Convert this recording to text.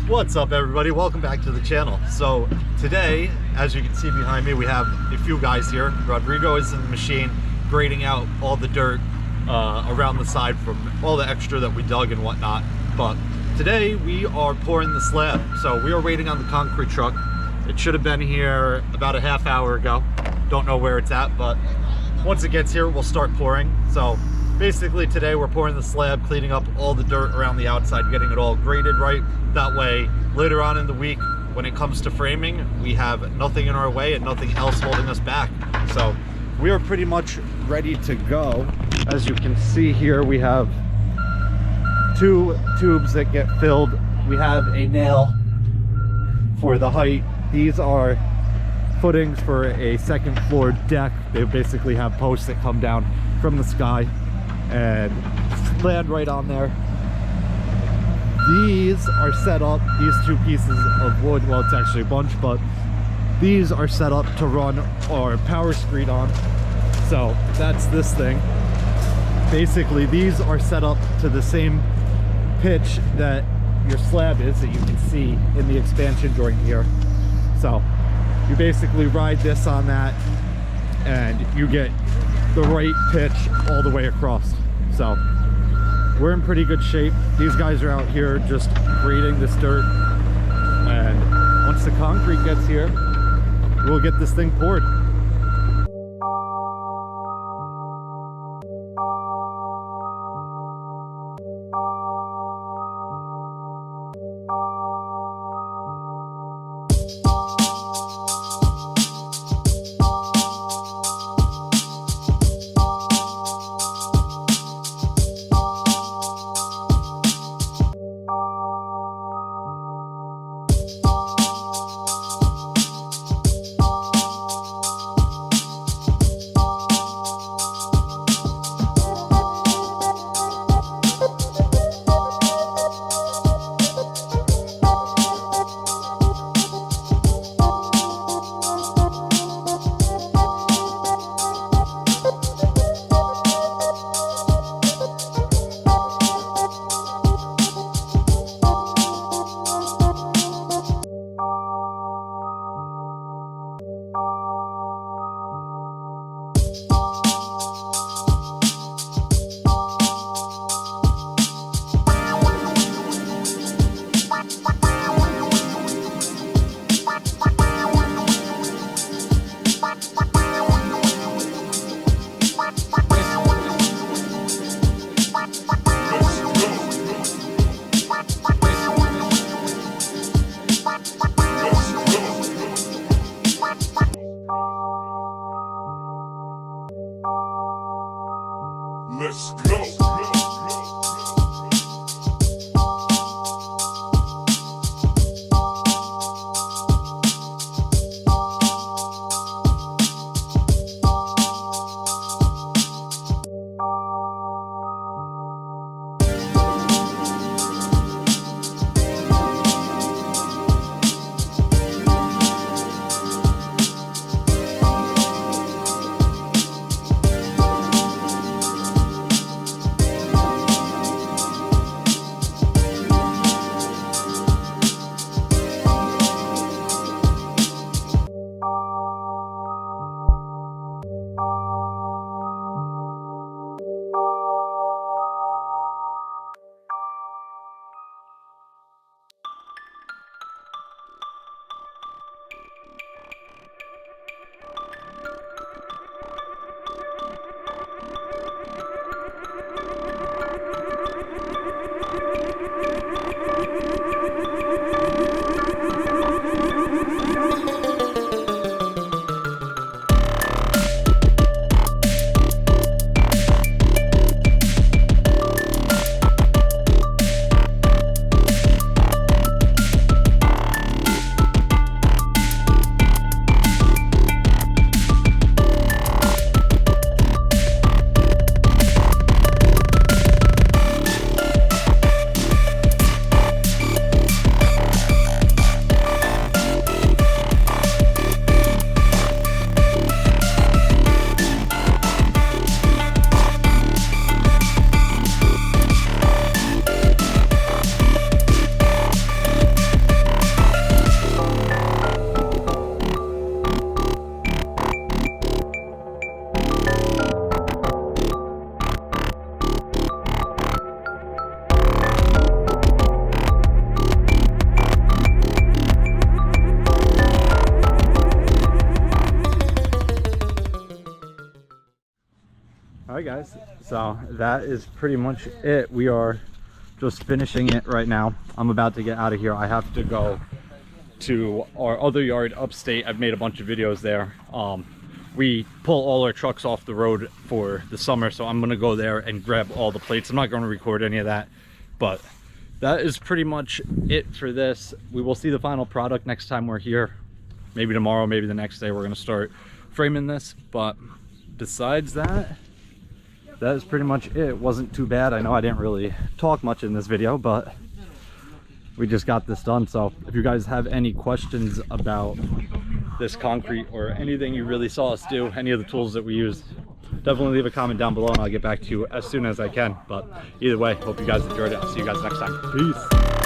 What's up, everybody? Welcome back to the channel. So today, as you can see behind me, we have a few guys here. Rodrigo is in the machine grading out all the dirt around the side from all the extra that we dug and whatnot. But today we are pouring the slab. So we are waiting on the concrete truck. It should have been here about a half hour ago. Don't know where it's at, but once it gets here, we'll start pouring. So basically today we're pouring the slab, cleaning up all the dirt around the outside, getting it all graded right. That way, later on in the week, when it comes to framing, we have nothing in our way and nothing else holding us back. So we are pretty much ready to go. As you can see here, we have 2 tubes that get filled. We have a nail for the height. These are footings for a second floor deck. They basically have posts that come down from the sky and land right on there. These are set up, these 2 pieces of wood, well, it's actually a bunch, but these are set up to run our power screen on. So that's this thing. Basically, these are set up to the same pitch that your slab is, that you can see in the expansion joint here. So you basically ride this on that and you get the right pitch all the way across. So we're in pretty good shape. These guys are out here just grading this dirt, and once the concrete gets here, we'll get this thing poured. Let's go. All right, guys, so that is pretty much it. We are just finishing it right now. I'm about to get out of here. I have to go to our other yard upstate. I've made a bunch of videos there. We pull all our trucks off the road for the summer, so I'm gonna go there and grab all the plates. I'm not going to record any of that, but that is pretty much it for this. We will see the final product next time we're here. Maybe tomorrow, maybe the next day we're gonna start framing this. But besides that, that is pretty much it. It wasn't too bad. I know I didn't really talk much in this video, but we just got this done. So if you guys have any questions about this concrete or anything you really saw us do, any of the tools that we used, definitely leave a comment down below and I'll get back to you as soon as I can. But either way, hope you guys enjoyed it. I'll see you guys next time. Peace.